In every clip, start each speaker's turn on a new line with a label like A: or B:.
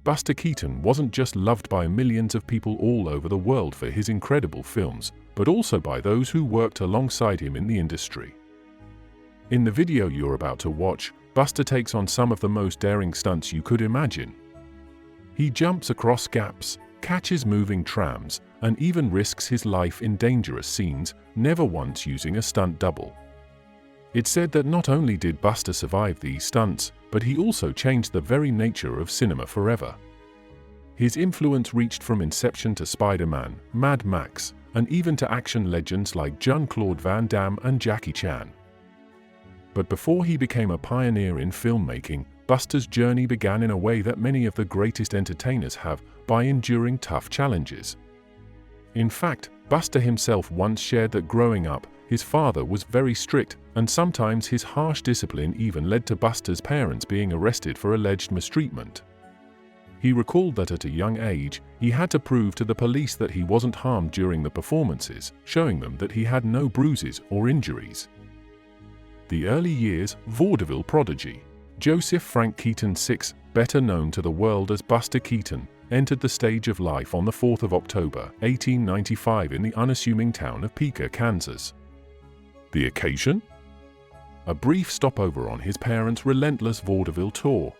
A: Buster Keaton wasn't just loved by millions of people all over the world for his incredible films, but also by those who worked alongside him in the industry. In the video you're about to watch, Buster takes on some of the most daring stunts you could imagine. He jumps across gaps, catches moving trams, and even risks his life in dangerous scenes, never once using a stunt double. It's said that not only did Buster survive these stunts, but he also changed the very nature of cinema forever. His influence reached from Inception to Spider-Man, Mad Max, and even to action legends like Jean-Claude Van Damme and Jackie Chan. But before he became a pioneer in filmmaking, Buster's journey began in a way that many of the greatest entertainers have, by enduring tough challenges. In fact, Buster himself once shared that growing up, his father was very strict, and sometimes his harsh discipline even led to Buster's parents being arrested for alleged mistreatment. He recalled that at a young age, he had to prove to the police that he wasn't harmed during the performances, showing them that he had no bruises or injuries. The early years vaudeville prodigy Joseph Frank Keaton VI, better known to the world as Buster Keaton, entered the stage of life on the 4th of October, 1895 in the unassuming town of Piqua, Kansas. The occasion? A brief stopover on his parents' relentless vaudeville tour.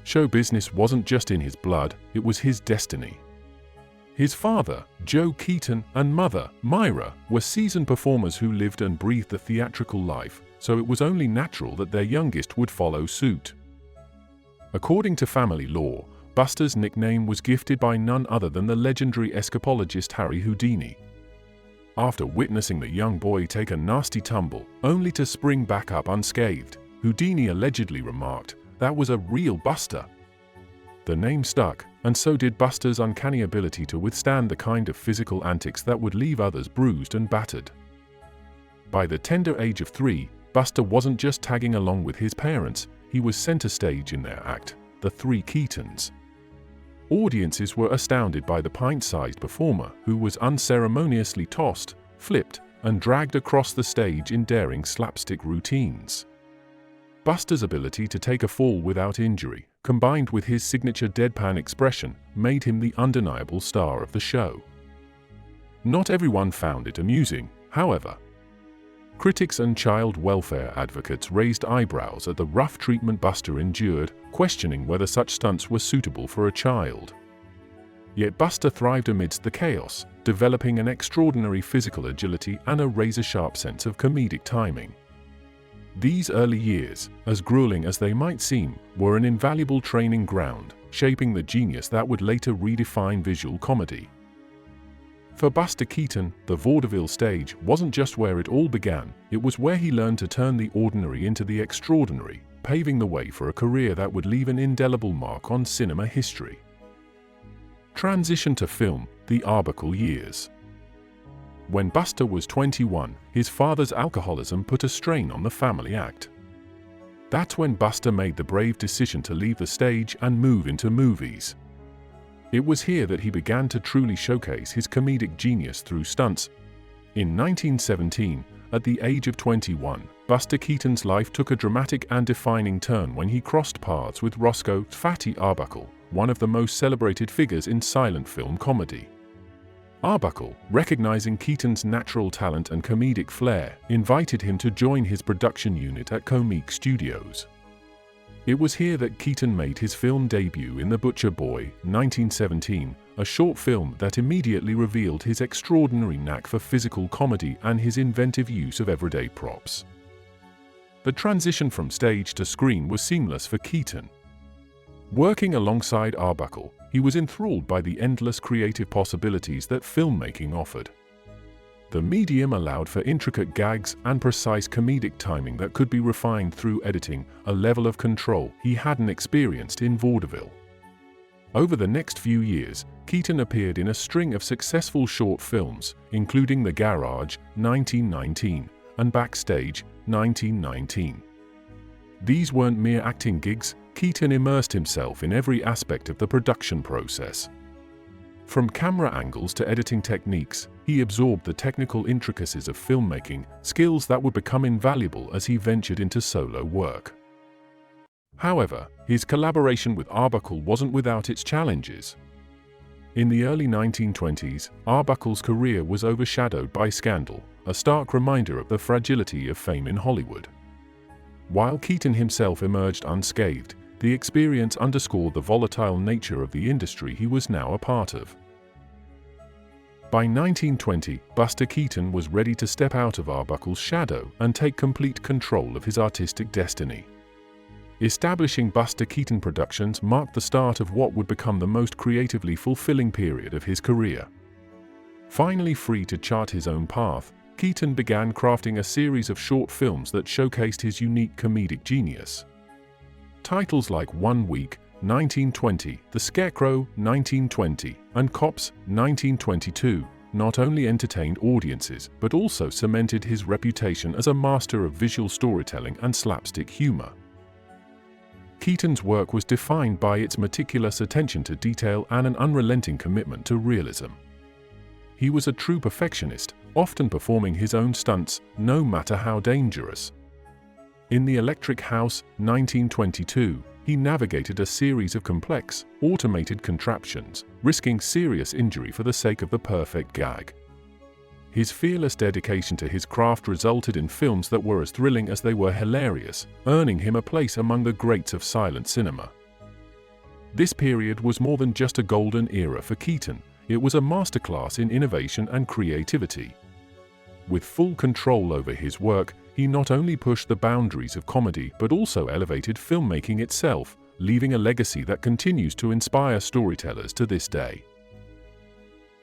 A: Show business wasn't just in his blood, it was his destiny. His father, Joe Keaton, and mother, Myra, were seasoned performers who lived and breathed the theatrical life, so it was only natural that their youngest would follow suit. According to family law, Buster's nickname was gifted by none other than the legendary escapologist Harry Houdini. After witnessing the young boy take a nasty tumble, only to spring back up unscathed, Houdini allegedly remarked, "That was a real Buster." The name stuck, and so did Buster's uncanny ability to withstand the kind of physical antics that would leave others bruised and battered. By the tender age of 3, Buster wasn't just tagging along with his parents, he was center stage in their act, The Three Keatons. Audiences were astounded by the pint-sized performer who was unceremoniously tossed, flipped, and dragged across the stage in daring slapstick routines. Buster's ability to take a fall without injury, combined with his signature deadpan expression, made him the undeniable star of the show. Not everyone found it amusing, however. Critics and child welfare advocates raised eyebrows at the rough treatment Buster endured, questioning whether such stunts were suitable for a child. Yet Buster thrived amidst the chaos, developing an extraordinary physical agility and a razor-sharp sense of comedic timing. These early years, as grueling as they might seem, were an invaluable training ground, shaping the genius that would later redefine visual comedy. For Buster Keaton, the vaudeville stage wasn't just where it all began, it was where he learned to turn the ordinary into the extraordinary, paving the way for a career that would leave an indelible mark on cinema history. Transition to film, the Arbuckle years. When Buster was 21, his father's alcoholism put a strain on the family act. That's when Buster made the brave decision to leave the stage and move into movies. It was here that he began to truly showcase his comedic genius through stunts. In 1917, at the age of 21, Buster Keaton's life took a dramatic and defining turn when he crossed paths with Roscoe "Fatty" Arbuckle, one of the most celebrated figures in silent film comedy. Arbuckle, recognizing Keaton's natural talent and comedic flair, invited him to join his production unit at Comique Studios. It was here that Keaton made his film debut in The Butcher Boy, 1917, a short film that immediately revealed his extraordinary knack for physical comedy and his inventive use of everyday props. The transition from stage to screen was seamless for Keaton. Working alongside Arbuckle, he was enthralled by the endless creative possibilities that filmmaking offered. The medium allowed for intricate gags and precise comedic timing that could be refined through editing, a level of control he hadn't experienced in vaudeville. Over the next few years, Keaton appeared in a string of successful short films, including The Garage, 1919, and Backstage, 1919. These weren't mere acting gigs, Keaton immersed himself in every aspect of the production process. From camera angles to editing techniques, he absorbed the technical intricacies of filmmaking, skills that would become invaluable as he ventured into solo work. However, his collaboration with Arbuckle wasn't without its challenges. In the early 1920s, Arbuckle's career was overshadowed by scandal, a stark reminder of the fragility of fame in Hollywood. While Keaton himself emerged unscathed, the experience underscored the volatile nature of the industry he was now a part of. By 1920, Buster Keaton was ready to step out of Arbuckle's shadow and take complete control of his artistic destiny. Establishing Buster Keaton Productions marked the start of what would become the most creatively fulfilling period of his career. Finally free to chart his own path, Keaton began crafting a series of short films that showcased his unique comedic genius. Titles like 1 Week, 1920, The Scarecrow, 1920, and Cops, 1922, not only entertained audiences but also cemented his reputation as a master of visual storytelling and slapstick humor. Keaton's work was defined by its meticulous attention to detail and an unrelenting commitment to realism. He was a true perfectionist, often performing his own stunts, no matter how dangerous. In The Electric House, 1922, he navigated a series of complex, automated contraptions, risking serious injury for the sake of the perfect gag. His fearless dedication to his craft resulted in films that were as thrilling as they were hilarious, earning him a place among the greats of silent cinema. This period was more than just a golden era for Keaton, it was a masterclass in innovation and creativity. With full control over his work, he not only pushed the boundaries of comedy but also elevated filmmaking itself, leaving a legacy that continues to inspire storytellers to this day.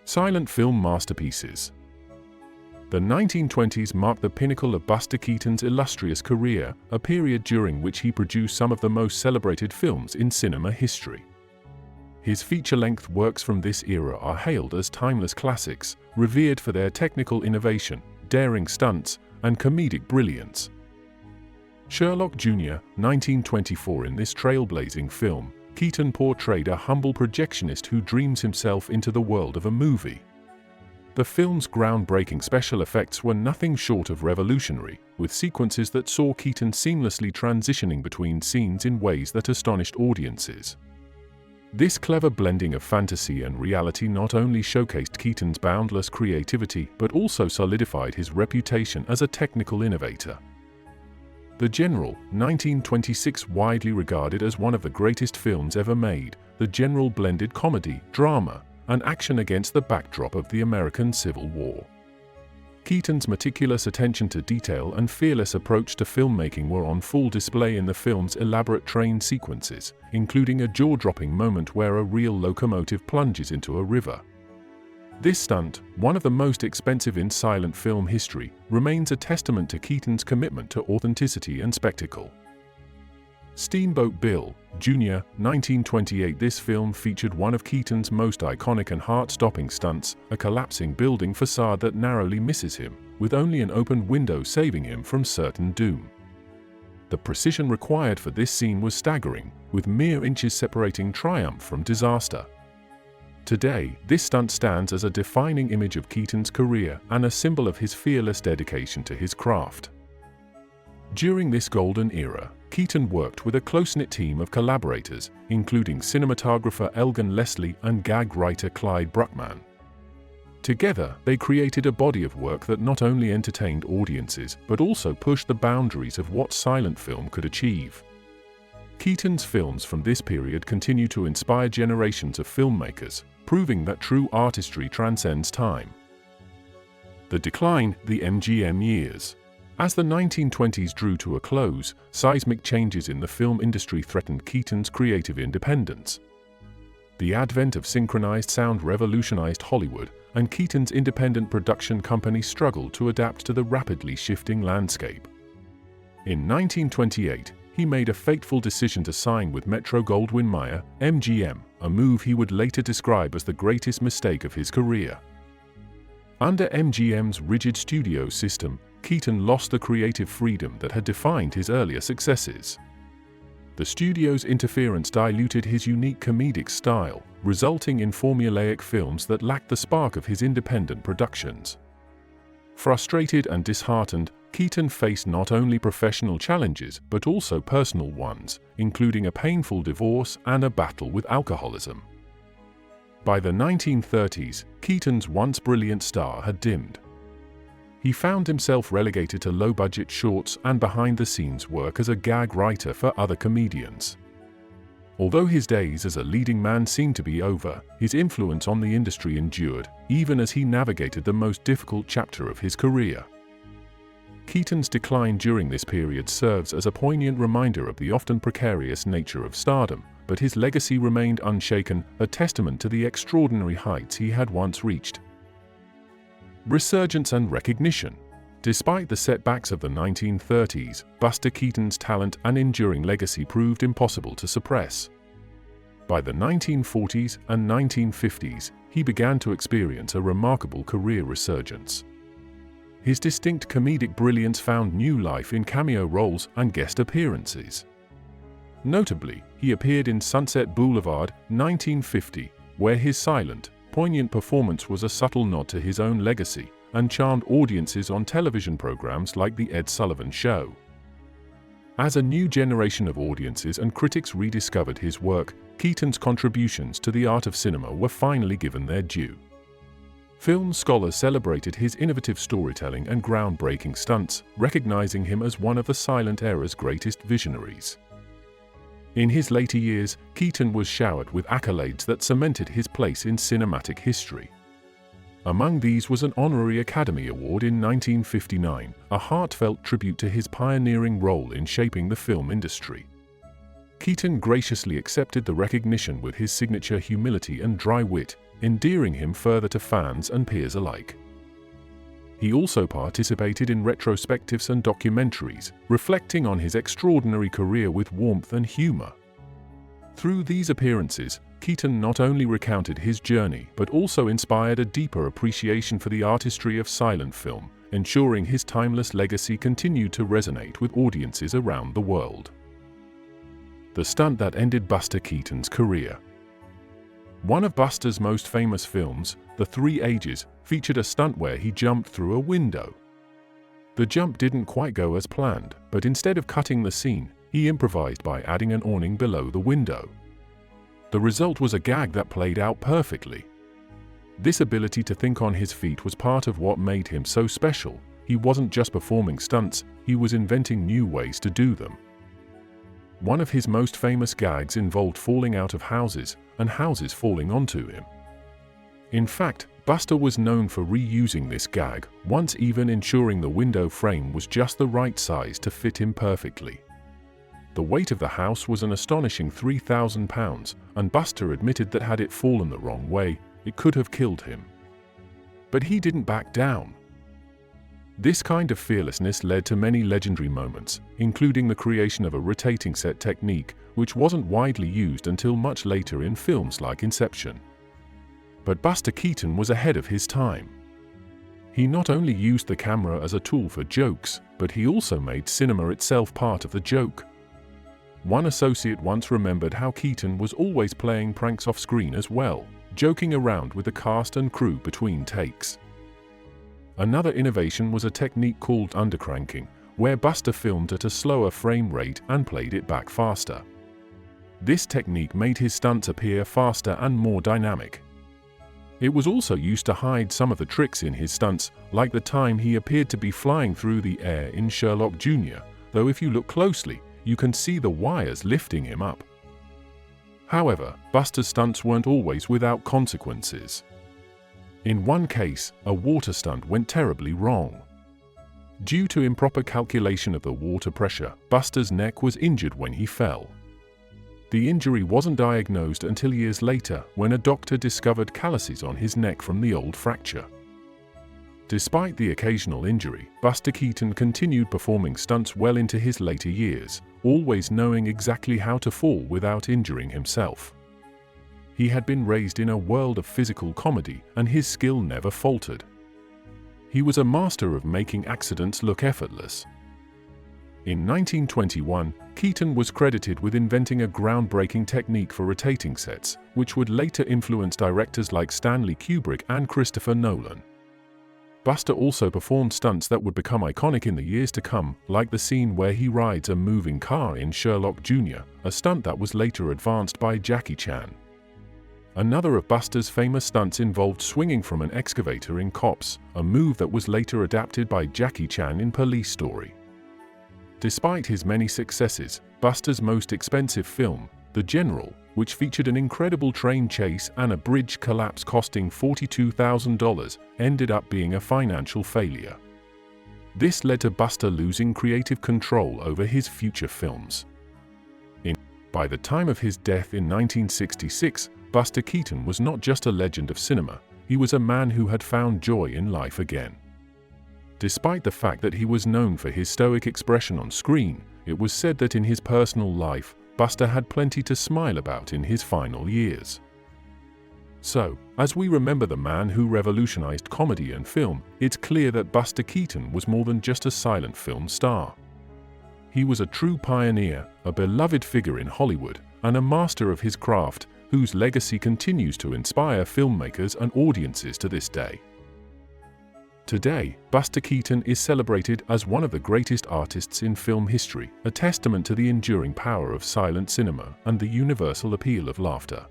A: Silent film masterpieces. The 1920s marked the pinnacle of Buster Keaton's illustrious career, a period during which he produced some of the most celebrated films in cinema history. His feature-length works from this era are hailed as timeless classics, revered for their technical innovation, daring stunts, and comedic brilliance. Sherlock Jr., 1924. In this trailblazing film, Keaton portrayed a humble projectionist who dreams himself into the world of a movie. The film's groundbreaking special effects were nothing short of revolutionary, with sequences that saw Keaton seamlessly transitioning between scenes in ways that astonished audiences. This clever blending of fantasy and reality not only showcased Keaton's boundless creativity but also solidified his reputation as a technical innovator. The General, 1926. Widely regarded as one of the greatest films ever made, The General blended comedy, drama, and action against the backdrop of the American Civil War. Keaton's meticulous attention to detail and fearless approach to filmmaking were on full display in the film's elaborate train sequences, including a jaw-dropping moment where a real locomotive plunges into a river. This stunt, one of the most expensive in silent film history, remains a testament to Keaton's commitment to authenticity and spectacle. Steamboat Bill, Jr., 1928. This film featured one of Keaton's most iconic and heart-stopping stunts, a collapsing building facade that narrowly misses him, with only an open window saving him from certain doom. The precision required for this scene was staggering, with mere inches separating triumph from disaster. Today, this stunt stands as a defining image of Keaton's career and a symbol of his fearless dedication to his craft. During this golden era, Keaton worked with a close-knit team of collaborators, including cinematographer Elgin Leslie and gag writer Clyde Bruckman. Together, they created a body of work that not only entertained audiences but also pushed the boundaries of what silent film could achieve. Keaton's films from this period continue to inspire generations of filmmakers, proving that true artistry transcends time. The decline, the MGM years. As the 1920s drew to a close, seismic changes in the film industry threatened Keaton's creative independence. The advent of synchronized sound revolutionized Hollywood, and Keaton's independent production company struggled to adapt to the rapidly shifting landscape. In 1928, he made a fateful decision to sign with Metro-Goldwyn-Mayer, MGM, a move he would later describe as the greatest mistake of his career. Under MGM's rigid studio system, Keaton lost the creative freedom that had defined his earlier successes. The studio's interference diluted his unique comedic style, resulting in formulaic films that lacked the spark of his independent productions. Frustrated and disheartened, Keaton faced not only professional challenges but also personal ones, including a painful divorce and a battle with alcoholism. By the 1930s, Keaton's once brilliant star had dimmed. He found himself relegated to low-budget shorts and behind-the-scenes work as a gag writer for other comedians. Although his days as a leading man seemed to be over, his influence on the industry endured, even as he navigated the most difficult chapter of his career. Keaton's decline during this period serves as a poignant reminder of the often precarious nature of stardom, but his legacy remained unshaken, a testament to the extraordinary heights he had once reached. Resurgence and recognition. Despite the setbacks of the 1930s, Buster Keaton's talent and enduring legacy proved impossible to suppress. By the 1940s and 1950s, he began to experience a remarkable career resurgence. His distinct comedic brilliance found new life in cameo roles and guest appearances. Notably, he appeared in Sunset Boulevard, 1950, where his silent, poignant performance was a subtle nod to his own legacy and charmed audiences on television programs like The Ed Sullivan Show. As a new generation of audiences and critics rediscovered his work, Keaton's contributions to the art of cinema were finally given their due. Film scholars celebrated his innovative storytelling and groundbreaking stunts, recognizing him as one of the silent era's greatest visionaries. In his later years, Keaton was showered with accolades that cemented his place in cinematic history. Among these was an Honorary Academy Award in 1959, a heartfelt tribute to his pioneering role in shaping the film industry. Keaton graciously accepted the recognition with his signature humility and dry wit, endearing him further to fans and peers alike. He also participated in retrospectives and documentaries, reflecting on his extraordinary career with warmth and humor. Through these appearances, Keaton not only recounted his journey but also inspired a deeper appreciation for the artistry of silent film, ensuring his timeless legacy continued to resonate with audiences around the world. The stunt that ended Buster Keaton's career. One of Buster's most famous films, The 3 Ages, featured a stunt where he jumped through a window. The jump didn't quite go as planned, but instead of cutting the scene, he improvised by adding an awning below the window. The result was a gag that played out perfectly. This ability to think on his feet was part of what made him so special. He wasn't just performing stunts, he was inventing new ways to do them. One of his most famous gags involved falling out of houses, and houses falling onto him. In fact, Buster was known for reusing this gag, once even ensuring the window frame was just the right size to fit him perfectly. The weight of the house was an astonishing 3,000 pounds, and Buster admitted that had it fallen the wrong way, it could have killed him. But he didn't back down. This kind of fearlessness led to many legendary moments, including the creation of a rotating set technique, which wasn't widely used until much later in films like Inception. But Buster Keaton was ahead of his time. He not only used the camera as a tool for jokes, but he also made cinema itself part of the joke. One associate once remembered how Keaton was always playing pranks off screen as well, joking around with the cast and crew between takes. Another innovation was a technique called undercranking, where Buster filmed at a slower frame rate and played it back faster. This technique made his stunts appear faster and more dynamic. It was also used to hide some of the tricks in his stunts, like the time he appeared to be flying through the air in Sherlock Jr., though if you look closely, you can see the wires lifting him up. However, Buster's stunts weren't always without consequences. In one case, a water stunt went terribly wrong. Due to improper calculation of the water pressure, Buster's neck was injured when he fell. The injury wasn't diagnosed until years later, when a doctor discovered calluses on his neck from the old fracture. Despite the occasional injury, Buster Keaton continued performing stunts well into his later years, always knowing exactly how to fall without injuring himself. He had been raised in a world of physical comedy, and his skill never faltered. He was a master of making accidents look effortless. In 1921, Keaton was credited with inventing a groundbreaking technique for rotating sets, which would later influence directors like Stanley Kubrick and Christopher Nolan. Buster also performed stunts that would become iconic in the years to come, like the scene where he rides a moving car in Sherlock Jr., a stunt that was later advanced by Jackie Chan. Another of Buster's famous stunts involved swinging from an excavator in Cops, a move that was later adapted by Jackie Chan in Police Story. Despite his many successes, Buster's most expensive film, The General, which featured an incredible train chase and a bridge collapse costing $42,000, ended up being a financial failure. This led to Buster losing creative control over his future films. By the time of his death in 1966, Buster Keaton was not just a legend of cinema, he was a man who had found joy in life again. Despite the fact that he was known for his stoic expression on screen, it was said that in his personal life, Buster had plenty to smile about in his final years. So, as we remember the man who revolutionized comedy and film, it's clear that Buster Keaton was more than just a silent film star. He was a true pioneer, a beloved figure in Hollywood, and a master of his craft, whose legacy continues to inspire filmmakers and audiences to this day. Today, Buster Keaton is celebrated as one of the greatest artists in film history, a testament to the enduring power of silent cinema and the universal appeal of laughter.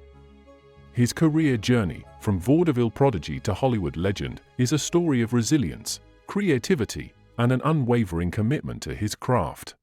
A: His career journey, from vaudeville prodigy to Hollywood legend, is a story of resilience, creativity, and an unwavering commitment to his craft.